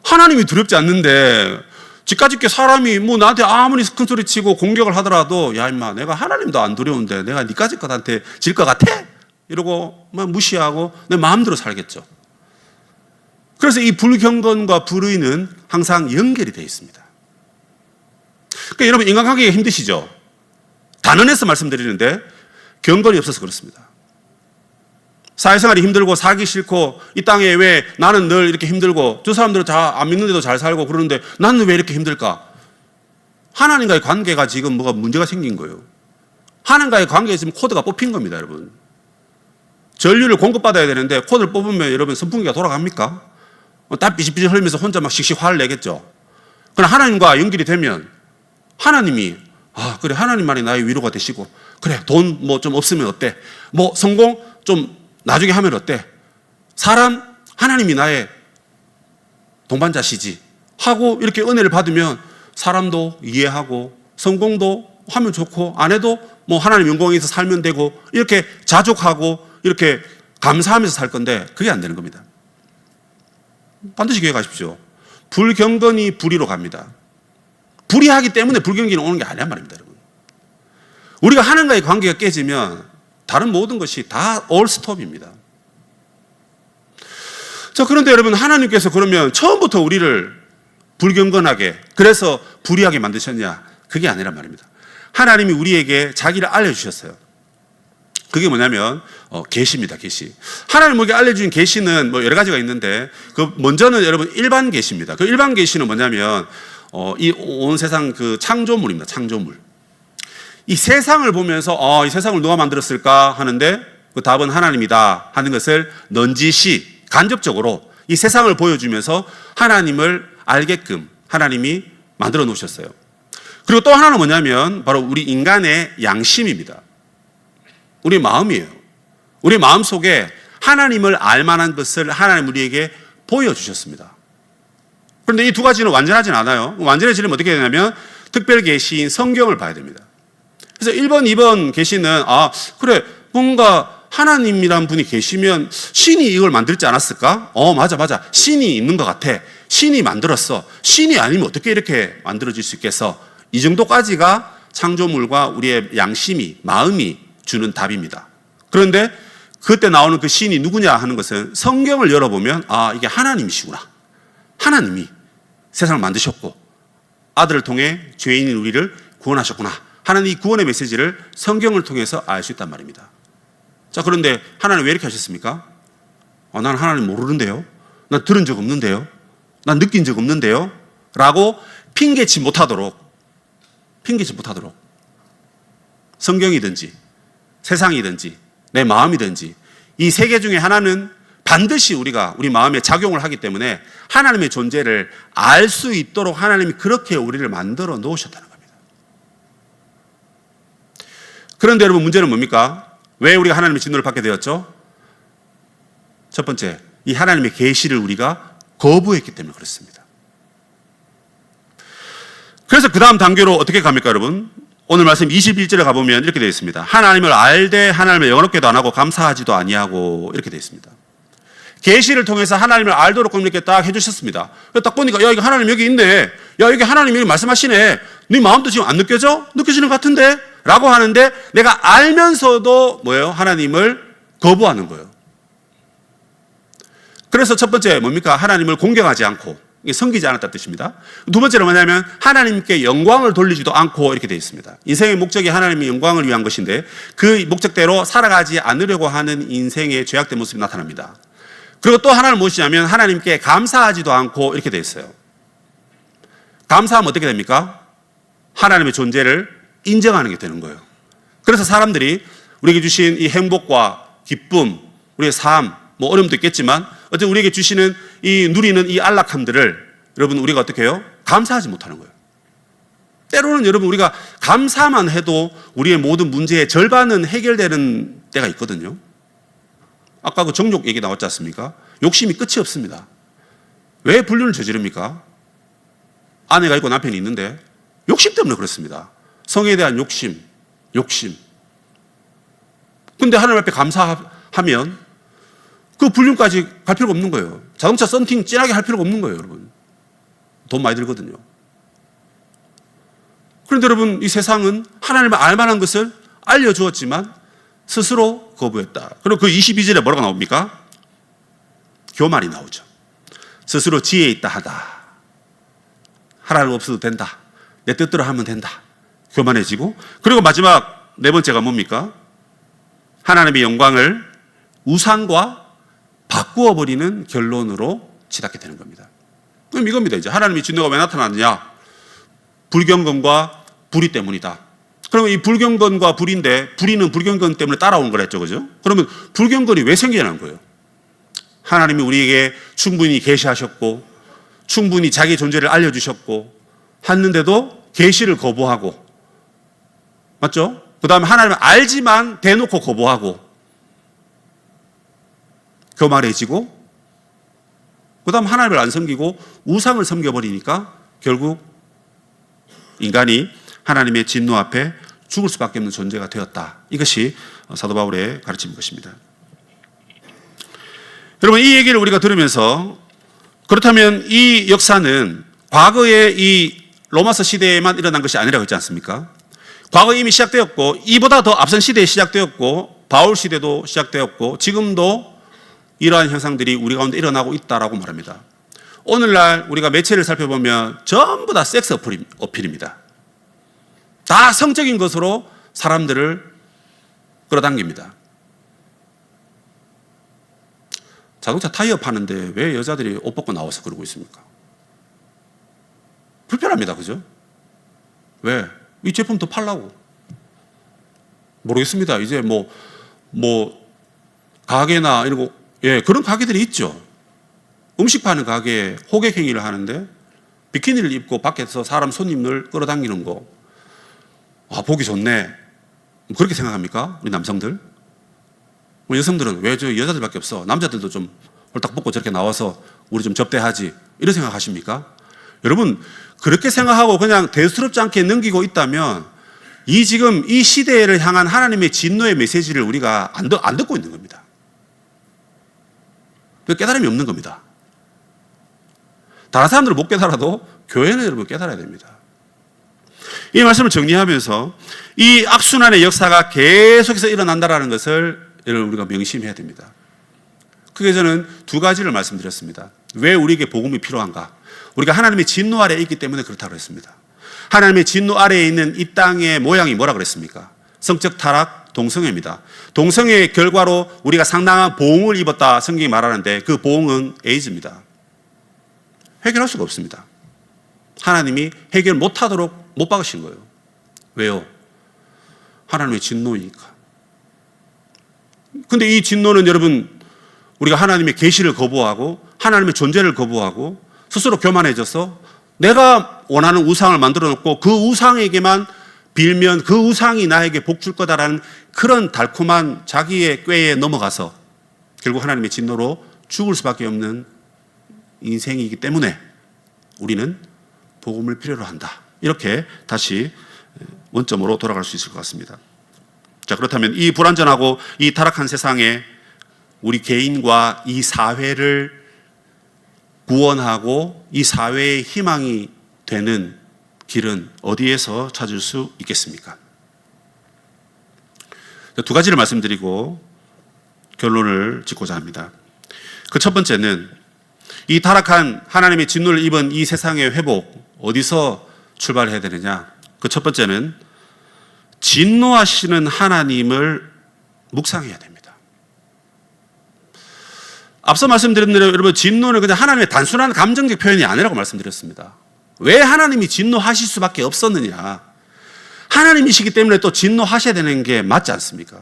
하나님이 두렵지 않는데 집까짓게 사람이 나한테 아무리 큰 소리 치고 공격을 하더라도, 야 임마, 내가 하나님도 안 두려운데 내가 니까짓 것한테 질 것 같아? 이러고 막 무시하고 내 마음대로 살겠죠. 그래서 이 불경건과 불의는 항상 연결이 되어 있습니다. 그러니까 여러분, 인간관계가 힘드시죠? 단언해서 말씀드리는데 경건이 없어서 그렇습니다. 사회생활이 힘들고 살기 싫고 이 땅에 왜 나는 늘 이렇게 힘들고 저 사람들은 안 믿는데도 잘 살고 그러는데 나는 왜 이렇게 힘들까? 하나님과의 관계가 지금 뭐가 문제가 생긴 거예요. 하나님과의 관계에 있으면 코드가 뽑힌 겁니다, 여러분. 전류를 공급받아야 되는데 코드를 뽑으면 여러분 선풍기가 돌아갑니까? 다 삐질삐질 흘리면서 혼자 막 씩씩 화를 내겠죠. 그러나 하나님과 연결이 되면 하나님이, 그래, 하나님만이 나의 위로가 되시고, 그래, 돈 좀 없으면 어때? 성공 좀 나중에 하면 어때? 하나님이 나의 동반자시지 하고 이렇게 은혜를 받으면 사람도 이해하고 성공도 하면 좋고 안 해도 하나님 영광에서 살면 되고 이렇게 자족하고 이렇게 감사하면서 살 건데, 그게 안 되는 겁니다. 반드시 기억하십시오. 불경건이 불의로 갑니다. 불의하기 때문에 불경건이 오는 게 아니란 말입니다, 여러분. 우리가 하나님과의 관계가 깨지면 다른 모든 것이 다 올 스톱입니다. 자, 그런데 여러분, 하나님께서 그러면 처음부터 우리를 불경건하게, 그래서 불의하게 만드셨냐? 그게 아니란 말입니다. 하나님이 우리에게 자기를 알려주셨어요. 그게 뭐냐면 계시입니다. 계시. 하나님 우리에게 알려준 계시는 여러 가지가 있는데, 먼저는 여러분 일반 계시입니다. 그 일반 계시는 뭐냐면 이 온 세상 그 창조물입니다. 창조물. 이 세상을 보면서 이 세상을 누가 만들었을까 하는데 그 답은 하나님이다 하는 것을 넌지시 간접적으로 이 세상을 보여주면서 하나님을 알게끔 하나님이 만들어 놓으셨어요. 그리고 또 하나는 뭐냐면 바로 우리 인간의 양심입니다. 우리 마음이에요. 우리 마음 속에 하나님을 알만한 것을 하나님 우리에게 보여주셨습니다. 그런데 이 두 가지는 완전하진 않아요. 완전해지려면 어떻게 되냐면 특별 계시인 성경을 봐야 됩니다. 그래서 1번, 2번 계시는 그래, 뭔가 하나님이란 분이 계시면 신이 이걸 만들지 않았을까? 맞아. 신이 있는 것 같아. 신이 만들었어. 신이 아니면 어떻게 이렇게 만들어질 수 있겠어? 이 정도까지가 창조물과 우리의 양심이, 마음이 주는 답입니다. 그런데 그때 나오는 그 신이 누구냐 하는 것은 성경을 열어보면 이게 하나님이시구나. 하나님이 세상을 만드셨고 아들을 통해 죄인인 우리를 구원하셨구나 하는 이 구원의 메시지를 성경을 통해서 알 수 있단 말입니다. 자, 그런데 하나님 왜 이렇게 하셨습니까? 난 하나님 모르는데요. 난 들은 적 없는데요. 난 느낀 적 없는데요. 라고 핑계치 못하도록 성경이든지 세상이든지 내 마음이든지 이 세 개 중에 하나는 반드시 우리가 우리 마음에 작용을 하기 때문에 하나님의 존재를 알 수 있도록 하나님이 그렇게 우리를 만들어 놓으셨다는 겁니다. 그런데 여러분, 문제는 뭡니까? 왜 우리가 하나님의 진노를 받게 되었죠? 첫 번째, 이 하나님의 계시를 우리가 거부했기 때문에 그렇습니다. 그래서 그 다음 단계로 어떻게 갑니까, 여러분? 오늘 말씀 21절에 가보면 이렇게 되어 있습니다. 하나님을 알되 하나님을 영원롭게도 안 하고 감사하지도 아니하고 이렇게 되어 있습니다. 계시를 통해서 하나님을 알도록 이렇게 딱 해주셨습니다. 딱 보니까 야, 이거 하나님 여기 있네. 야, 여기 하나님 여기 말씀하시네. 네 마음도 지금 안 느껴져? 느껴지는 것 같은데? 라고 하는데 내가 알면서도 뭐예요? 하나님을 거부하는 거예요. 그래서 첫 번째 뭡니까? 하나님을 공경하지 않고 섬기지 않았다는 뜻입니다. 두 번째는 뭐냐면 하나님께 영광을 돌리지도 않고 이렇게 되어 있습니다. 인생의 목적이 하나님의 영광을 위한 것인데 그 목적대로 살아가지 않으려고 하는 인생의 죄악된 모습이 나타납니다. 그리고 또 하나는 무엇이냐면 하나님께 감사하지도 않고 이렇게 되어 있어요. 감사하면 어떻게 됩니까? 하나님의 존재를 인정하는 게 되는 거예요. 그래서 사람들이 우리에게 주신 이 행복과 기쁨, 우리의 삶, 뭐 어려움도 있겠지만 어쨌든 우리에게 주시는 이 누리는 이 안락함들을 여러분 우리가 어떻게 해요? 감사하지 못하는 거예요. 때로는 여러분 우리가 감사만 해도 우리의 모든 문제의 절반은 해결되는 때가 있거든요. 아까 그 정욕 얘기 나왔지 않습니까? 욕심이 끝이 없습니다. 왜 불륜을 저지릅니까? 아내가 있고 남편이 있는데 욕심 때문에 그렇습니다. 성에 대한 욕심. 근데 하나님 앞에 감사하면 그 불륜까지 갈 필요가 없는 거예요. 자동차 썬팅 진하게 할 필요가 없는 거예요, 여러분. 돈 많이 들거든요. 그런데 여러분, 이 세상은 하나님을 알만한 것을 알려주었지만 스스로 거부했다. 그리고 그 22절에 뭐라고 나옵니까? 교만이 나오죠. 스스로 지혜 있다 하다. 하나님 없어도 된다. 내 뜻대로 하면 된다. 교만해지고, 그리고 마지막 네 번째가 뭡니까? 하나님의 영광을 우상과 바꾸어버리는 결론으로 치닫게 되는 겁니다. 그럼 이겁니다. 이제 하나님의 진노가 왜 나타났느냐? 불경건과 불의 때문이다. 그러면 이 불경건과 불인데 불의는 불경건 때문에 따라온 거랬죠, 그죠? 그러면 불경건이 왜 생겨난 거예요? 하나님이 우리에게 충분히 계시하셨고 충분히 자기 존재를 알려주셨고 했는데도 계시를 거부하고, 맞죠? 그 다음에 하나님을 알지만 대놓고 거부하고 교만해지고, 그 다음 하나님을 안 섬기고 우상을 섬겨버리니까 결국 인간이 하나님의 진노 앞에 죽을 수밖에 없는 존재가 되었다. 이것이 사도 바울의 가르침인 것입니다. 여러분, 이 얘기를 우리가 들으면서 그렇다면 이 역사는 과거의 이 로마서 시대에만 일어난 것이 아니라고 했지 않습니까? 과거에 이미 시작되었고 이보다 더 앞선 시대에 시작되었고 바울 시대도 시작되었고 지금도 이러한 현상들이 우리 가운데 일어나고 있다라고 말합니다. 오늘날 우리가 매체를 살펴보면 전부 다 섹스 어필입니다. 다 성적인 것으로 사람들을 끌어당깁니다. 자동차 타이어 파는데 왜 여자들이 옷 벗고 나와서 그러고 있습니까? 불편합니다. 그죠? 왜? 이 제품 더 팔라고. 모르겠습니다. 이제 뭐 가게나 이런 거, 예, 그런 가게들이 있죠. 음식 파는 가게에 호객 행위를 하는데 비키니를 입고 밖에서 사람 손님을 끌어당기는 거. 아, 보기 좋네. 그렇게 생각합니까? 우리 남성들? 여성들은 왜 저 여자들밖에 없어? 남자들도 좀 홀딱 벗고 저렇게 나와서 우리 좀 접대하지. 이런 생각 하십니까? 여러분, 그렇게 생각하고 그냥 대수롭지 않게 넘기고 있다면 지금 이 시대를 향한 하나님의 진노의 메시지를 우리가 안 듣고 있는 겁니다. 깨달음이 없는 겁니다. 다른 사람들은 못 깨달아도 교회는 여러분 깨달아야 됩니다. 이 말씀을 정리하면서 이 악순환의 역사가 계속해서 일어난다는 것을 여러분 우리가 명심해야 됩니다. 그게 저는 두 가지를 말씀드렸습니다. 왜 우리에게 복음이 필요한가? 우리가 하나님의 진노 아래에 있기 때문에 그렇다고 했습니다. 하나님의 진노 아래에 있는 이 땅의 모양이 뭐라 그랬습니까? 성적 타락, 동성애입니다. 동성애의 결과로 우리가 상당한 보응을 입었다 성경이 말하는데 그 보응은 에이즈입니다. 해결할 수가 없습니다. 하나님이 해결 못하도록 못 박으신 거예요. 왜요? 하나님의 진노이니까. 근데 이 진노는 여러분 우리가 하나님의 계시를 거부하고 하나님의 존재를 거부하고 스스로 교만해져서 내가 원하는 우상을 만들어 놓고 그 우상에게만 빌면 그 우상이 나에게 복 줄 거다라는 그런 달콤한 자기의 꾀에 넘어가서 결국 하나님의 진노로 죽을 수밖에 없는 인생이기 때문에 우리는 복음을 필요로 한다. 이렇게 다시 원점으로 돌아갈 수 있을 것 같습니다. 자, 그렇다면 이 불완전하고 이 타락한 세상에 우리 개인과 이 사회를 구원하고 이 사회의 희망이 되는 길은 어디에서 찾을 수 있겠습니까? 두 가지를 말씀드리고 결론을 짓고자 합니다. 그 첫 번째는 이 타락한 하나님의 진노를 입은 이 세상의 회복, 어디서 출발해야 되느냐? 그 첫 번째는 진노하시는 하나님을 묵상해야 됩니다. 앞서 말씀드린 대로 여러분, 진노는 그냥 하나님의 단순한 감정적 표현이 아니라고 말씀드렸습니다. 왜 하나님이 진노하실 수밖에 없었느냐? 하나님이시기 때문에 또 진노하셔야 되는 게 맞지 않습니까?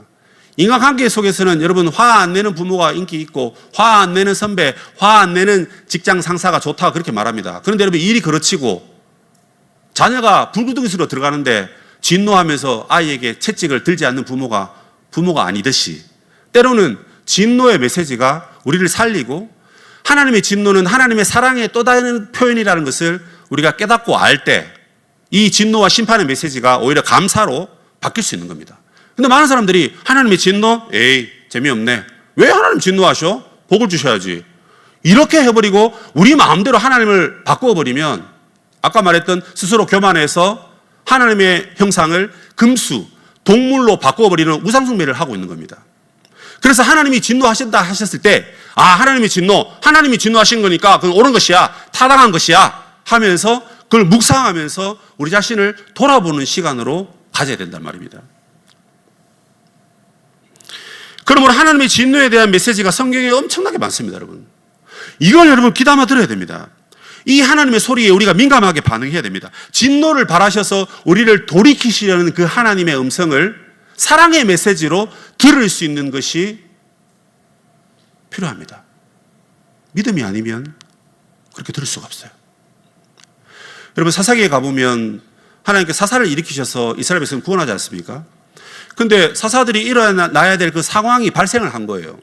인간관계 속에서는 여러분, 화 안 내는 부모가 인기 있고 화 안 내는 선배, 화 안 내는 직장 상사가 좋다 그렇게 말합니다. 그런데 여러분, 일이 그르치고 자녀가 불구덩이로 들어가는데 진노하면서 아이에게 채찍을 들지 않는 부모가 아니듯이, 때로는 진노의 메시지가 우리를 살리고 하나님의 진노는 하나님의 사랑의 또 다른 표현이라는 것을 우리가 깨닫고 알 때 이 진노와 심판의 메시지가 오히려 감사로 바뀔 수 있는 겁니다. 근데 많은 사람들이 하나님의 진노? 에이, 재미없네. 왜 하나님 진노하셔? 복을 주셔야지. 이렇게 해버리고 우리 마음대로 하나님을 바꾸어버리면 아까 말했던 스스로 교만해서 하나님의 형상을 금수, 동물로 바꾸어버리는 우상숭배를 하고 있는 겁니다. 그래서 하나님이 진노하신다 하셨을 때, 아, 하나님이 진노하신 거니까 그건 옳은 것이야, 타당한 것이야 하면서 그걸 묵상하면서 우리 자신을 돌아보는 시간으로 가져야 된단 말입니다. 그러므로 하나님의 진노에 대한 메시지가 성경에 엄청나게 많습니다, 여러분. 이걸 여러분 귀담아 들어야 됩니다. 이 하나님의 소리에 우리가 민감하게 반응해야 됩니다. 진노를 바라셔서 우리를 돌이키시려는 그 하나님의 음성을 사랑의 메시지로 들을 수 있는 것이 필요합니다. 믿음이 아니면 그렇게 들을 수가 없어요. 여러분, 사사기에 가보면 하나님께 사사를 일으키셔서 이스라엘 백성을 구원하지 않습니까? 근데 사사들이 일어나야 될 그 상황이 발생을 한 거예요.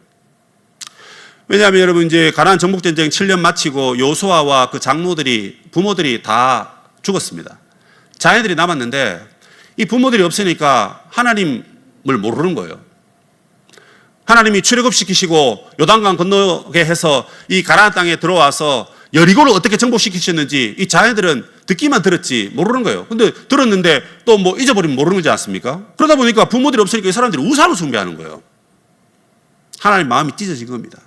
왜냐하면 여러분, 이제 가나안 정복전쟁 7년 마치고 여호수아와 그 장로들이, 부모들이 다 죽었습니다. 자녀들이 남았는데 이 부모들이 없으니까 하나님을 모르는 거예요. 하나님이 출애굽시키시고 요단강 건너게 해서 이 가나안 땅에 들어와서 여리고를 어떻게 정복시키셨는지 이 자녀들은 듣기만 들었지 모르는 거예요. 근데 들었는데 또 뭐 잊어버리면 모르는 거지 않습니까? 그러다 보니까 부모들이 없으니까 이 사람들이 우상을 숭배하는 거예요. 하나님 마음이 찢어진 겁니다.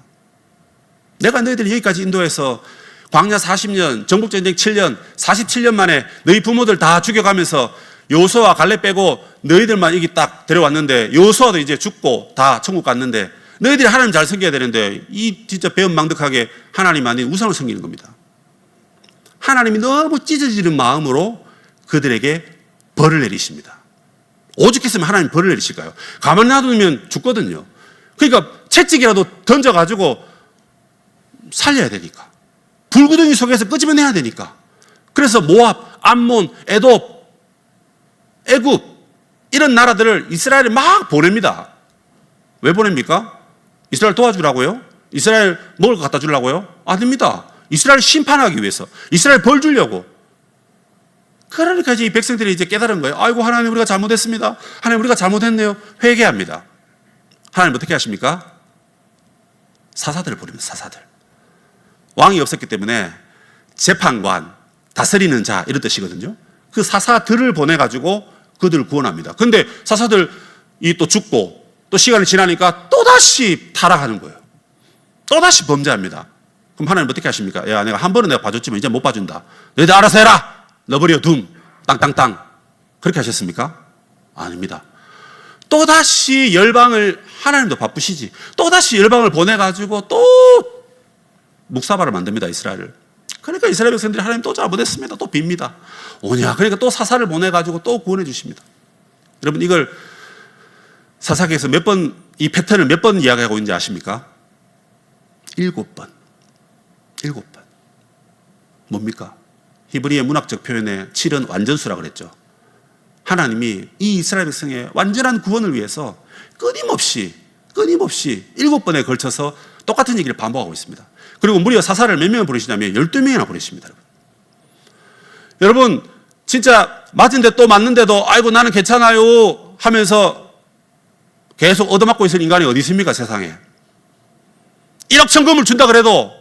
내가 너희들 여기까지 인도해서 광야 40년, 정복전쟁 7년, 47년 만에 너희 부모들 다 죽여가면서 여호수아와 갈렙 빼고 너희들만 여기 딱 데려왔는데, 여호수아도 이제 죽고 다 천국 갔는데 너희들이 하나님 잘 섬겨야 되는데 이 진짜 배은망덕하게 하나님 아닌 우상을 섬기는 겁니다. 하나님이 너무 찢어지는 마음으로 그들에게 벌을 내리십니다. 오죽했으면 하나님 벌을 내리실까요? 가만히 놔두면 죽거든요. 그러니까 채찍이라도 던져가지고 살려야 되니까, 불구덩이 속에서 끄집어내야 되니까. 그래서 모압, 암몬, 에돔, 애굽 이런 나라들을 이스라엘에 막 보냅니다. 왜 보냅니까? 이스라엘 도와주라고요? 이스라엘 먹을 거 갖다 주려고요? 아닙니다. 이스라엘 심판하기 위해서, 이스라엘 벌 주려고. 그러니까 이제 이 백성들이 이제 깨달은 거예요. 아이고, 하나님 우리가 잘못했습니다. 하나님 우리가 잘못했네요. 회개합니다. 하나님 어떻게 하십니까? 사사들을 보냅니다. 사사들. 왕이 없었기 때문에 재판관, 다스리는 자 이런 뜻이거든요. 그 사사들을 보내가지고 그들을 구원합니다. 근데 사사들이 또 죽고 또 시간이 지나니까 또다시 타락하는 거예요. 또다시 범죄합니다. 그럼 하나님 어떻게 하십니까? 야, 내가 한 번은 내가 봐줬지만 이제 못 봐준다. 너희들 알아서 해라. 넣어버려 둠. 땅땅땅. 그렇게 하셨습니까? 아닙니다. 또다시 열방을, 하나님도 바쁘시지, 또다시 열방을 보내가지고 또 묵사발을 만듭니다, 이스라엘을. 그러니까 이스라엘 백성들이 하나님 또 잘못했습니다. 또 빕니다. 오냐. 그러니까 또 사사를 보내가지고 또 구원해 주십니다. 여러분, 이걸 사사기에서 몇 번, 이 패턴을 몇 번 이야기하고 있는지 아십니까? 7번. 7번. 뭡니까? 히브리의 문학적 표현에 7은 완전수라 그랬죠. 하나님이 이 이스라엘 백성의 완전한 구원을 위해서 끊임없이 7번에 걸쳐서 똑같은 얘기를 반복하고 있습니다. 그리고 무려 사살을 몇 명을 부리시냐면 12명이나 부리십니다. 여러분 진짜 맞은데 또 맞는데도 아이고 나는 괜찮아요 하면서 계속 얻어맞고 있을 인간이 어디 있습니까 세상에. 1억 천금을 준다 그래도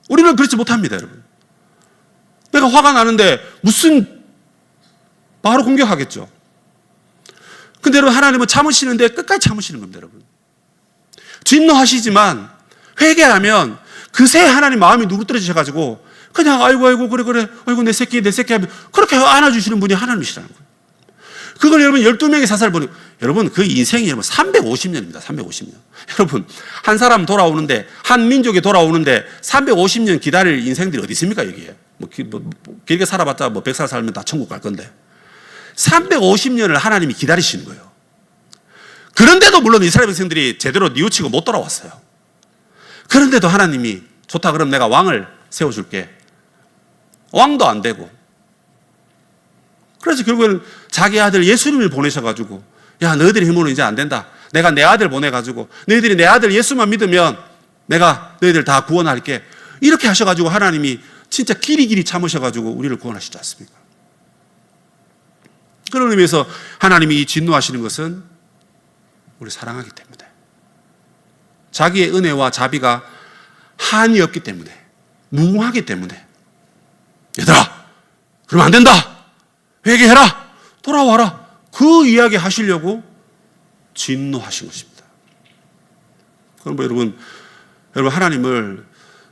우리는 그렇지 못합니다. 여러분 내가 화가 나는데 무슨 바로 공격하겠죠. 근데 여러분 하나님은 참으시는데 끝까지 참으시는 겁니다. 여러분 진노하시지만 회개하면 그새 하나님 마음이 누그러뜨려지셔가지고 그냥 아이고 그래 아이고 내 새끼 하면 그렇게 안아주시는 분이 하나님이시라는 거예요. 그걸 여러분 12명의 사살을 보니 여러분 그 인생이 여러분 350년입니다. 350년. 여러분 한 사람 돌아오는데 한 민족이 돌아오는데 350년 기다릴 인생들이 어디 있습니까 여기에. 뭐 길게 살아봤자 뭐 100살 살면 다 천국 갈 건데 350년을 하나님이 기다리시는 거예요. 그런데도 물론 이스라엘 백성들이 제대로 뉘우치고 못 돌아왔어요. 그런데도 하나님이 좋다 그럼 내가 왕을 세워줄게. 왕도 안 되고. 그래서 결국에는 자기 아들 예수님을 보내셔가지고 야 너희들의 힘으로는 이제 안 된다. 내가 내 아들 보내가지고 너희들이 내 아들 예수만 믿으면 내가 너희들 다 구원할게. 이렇게 하셔가지고 하나님이 진짜 길이 참으셔가지고 우리를 구원하시지 않습니까? 그런 의미에서 하나님이 진노하시는 것은 우리를 사랑하기 때문에 자기의 은혜와 자비가 한이 없기 때문에 무궁하기 때문에 얘들아 그러면 안 된다. 회개해라. 돌아와라. 그 이야기 하시려고 진노하신 것입니다. 그럼 여러분 하나님을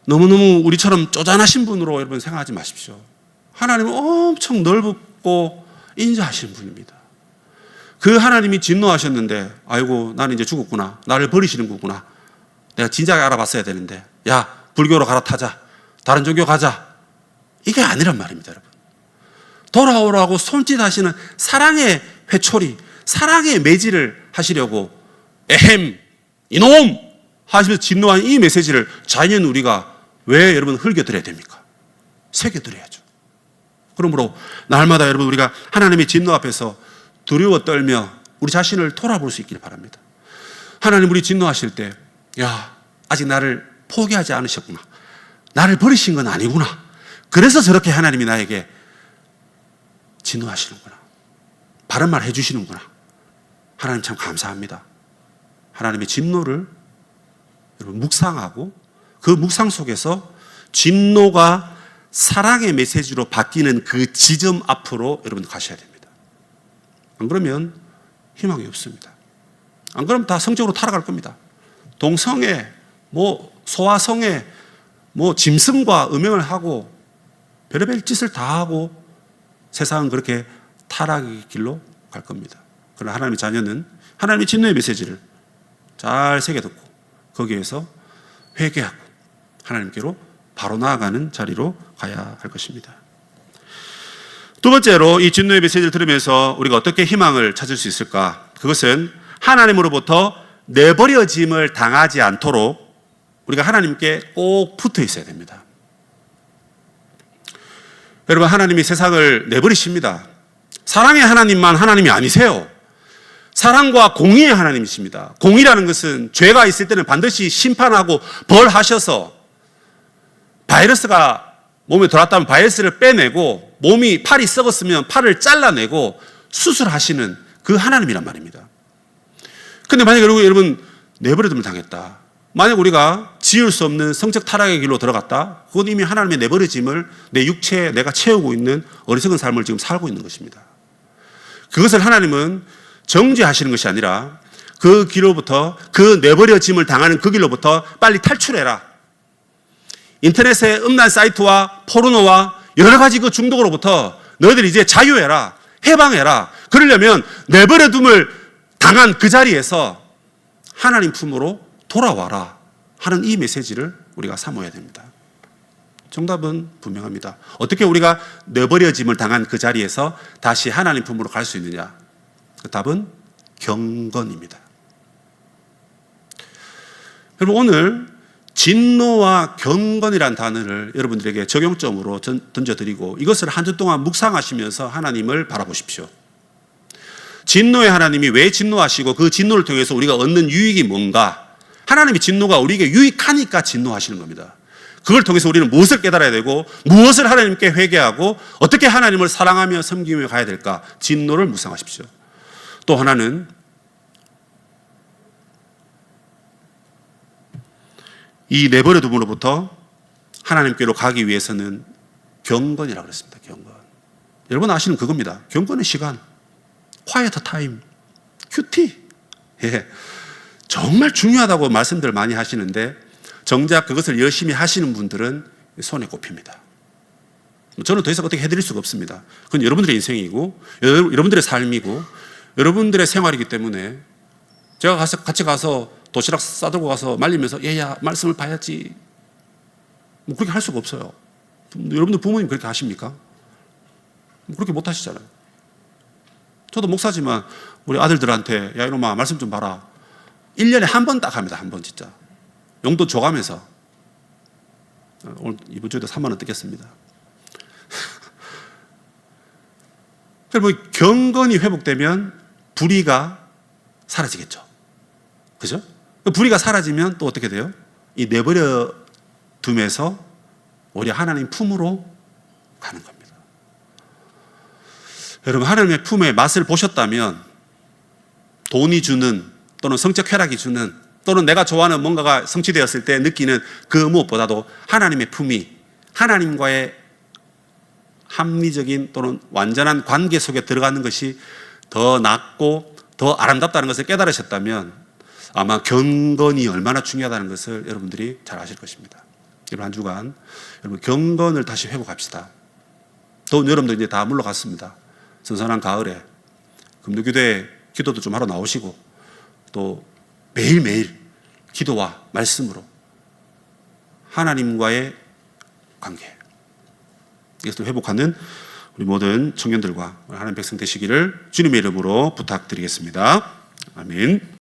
너무너무 우리처럼 쪼잔하신 분으로 여러분 생각하지 마십시오. 하나님은 엄청 넓고 인자하신 분입니다. 그 하나님이 진노하셨는데 아이고 나는 이제 죽었구나. 나를 버리시는 거구나. 내가 진작에 알아봤어야 되는데 야 불교로 갈아타자. 다른 종교 가자. 이게 아니란 말입니다. 여러분 돌아오라고 손짓하시는 사랑의 회초리 사랑의 매질을 하시려고 에헴 이놈 하시면서 진노한 이 메시지를 자연 우리가 왜 여러분 흘겨드려야 됩니까? 새겨드려야죠. 그러므로 날마다 여러분 우리가 하나님의 진노 앞에서 두려워 떨며 우리 자신을 돌아볼 수 있기를 바랍니다. 하나님 우리 진노하실 때 야 아직 나를 포기하지 않으셨구나. 나를 버리신 건 아니구나. 그래서 저렇게 하나님이 나에게 진노하시는구나. 바른 말 해주시는구나. 하나님 참 감사합니다. 하나님의 진노를 여러분 묵상하고 그 묵상 속에서 진노가 사랑의 메시지로 바뀌는 그 지점 앞으로 여러분 가셔야 됩니다. 안 그러면 희망이 없습니다. 안 그러면 다 성적으로 타락할 겁니다. 동성애, 소아성애, 짐승과 음행을 하고 별의별 짓을 다 하고 세상은 그렇게 타락의 길로 갈 겁니다. 그러나 하나님의 자녀는 하나님의 진노의 메시지를 잘 새겨듣고 거기에서 회개하고 하나님께로 바로 나아가는 자리로 가야 할 것입니다. 두 번째로 이 진노의 메시지를 들으면서 우리가 어떻게 희망을 찾을 수 있을까? 그것은 하나님으로부터 내버려짐을 당하지 않도록 우리가 하나님께 꼭 붙어 있어야 됩니다. 여러분 하나님이 세상을 내버리십니다. 사랑의 하나님만 하나님이 아니세요. 사랑과 공의의 하나님이십니다. 공의라는 것은 죄가 있을 때는 반드시 심판하고 벌하셔서 바이러스가 몸에 들어왔다면 바이러스를 빼내고 팔이 썩었으면 팔을 잘라내고 수술하시는 그 하나님이란 말입니다. 근데 만약에 여러분 내버려둠을 당했다. 만약 우리가 지을 수 없는 성적 타락의 길로 들어갔다. 그건 이미 하나님의 내버려짐을 내 육체에 내가 채우고 있는 어리석은 삶을 지금 살고 있는 것입니다. 그것을 하나님은 정죄하시는 것이 아니라 그 길로부터 그 내버려짐을 당하는 그 길로부터 빨리 탈출해라. 인터넷의 음란 사이트와 포르노와 여러 가지 그 중독으로부터 너희들이 이제 자유해라. 해방해라. 그러려면 내버려둠을 당한 그 자리에서 하나님 품으로 돌아와라 하는 이 메시지를 우리가 삼아야 됩니다. 정답은 분명합니다. 어떻게 우리가 내버려짐을 당한 그 자리에서 다시 하나님 품으로 갈 수 있느냐? 그 답은 경건입니다. 여러분 오늘 진노와 경건이라는 단어를 여러분들에게 적용점으로 던져드리고 이것을 한 주 동안 묵상하시면서 하나님을 바라보십시오. 진노의 하나님이 왜 진노하시고 그 진노를 통해서 우리가 얻는 유익이 뭔가? 하나님의 진노가 우리에게 유익하니까 진노하시는 겁니다. 그걸 통해서 우리는 무엇을 깨달아야 되고 무엇을 하나님께 회개하고 어떻게 하나님을 사랑하며 섬기며 가야 될까? 진노를 묵상하십시오. 또 하나는 이 내버려 둠으로부터 하나님께로 가기 위해서는 경건이라고 그랬습니다. 경건. 여러분 아시는 그겁니다. 경건의 시간, quiet time, 큐티. 예. 정말 중요하다고 말씀들 많이 하시는데 정작 그것을 열심히 하시는 분들은 손에 꼽힙니다. 저는 더 이상 어떻게 해드릴 수가 없습니다. 그건 여러분들의 인생이고 여러분들의 삶이고 여러분들의 생활이기 때문에 제가 같이 가서 도시락 싸들고 가서 말리면서 얘야 말씀을 봐야지 뭐 그렇게 할 수가 없어요. 여러분들 부모님 그렇게 하십니까? 그렇게 못 하시잖아요. 저도 목사지만 우리 아들들한테 야 이놈아 말씀 좀 봐라. 1년에 한 번 딱 합니다. 한 번 진짜. 용돈 줘가면서 오늘 이번 주에도 3만 원 뜯겠습니다. 그러면 경건이 회복되면 불의가 사라지겠죠. 그죠? 불의가 사라지면 또 어떻게 돼요? 이 내버려 둠에서 오히려 하나님 품으로 가는 겁니다. 여러분 하나님의 품의 맛을 보셨다면 돈이 주는 또는 성적 쾌락이 주는 또는 내가 좋아하는 뭔가가 성취되었을 때 느끼는 그 무엇보다도 하나님의 품이 하나님과의 합리적인 또는 완전한 관계 속에 들어가는 것이 더 낫고 더 아름답다는 것을 깨달으셨다면 아마 경건이 얼마나 중요하다는 것을 여러분들이 잘 아실 것입니다. 이번 한 주간 여러분 경건을 다시 회복합시다. 더운 여름도 이제 다 물러갔습니다. 선선한 가을에 금요교대 기도도 좀 하러 나오시고 또 매일매일 기도와 말씀으로 하나님과의 관계 이것을 회복하는 우리 모든 청년들과 하나님 백성 되시기를 주님의 이름으로 부탁드리겠습니다. 아멘.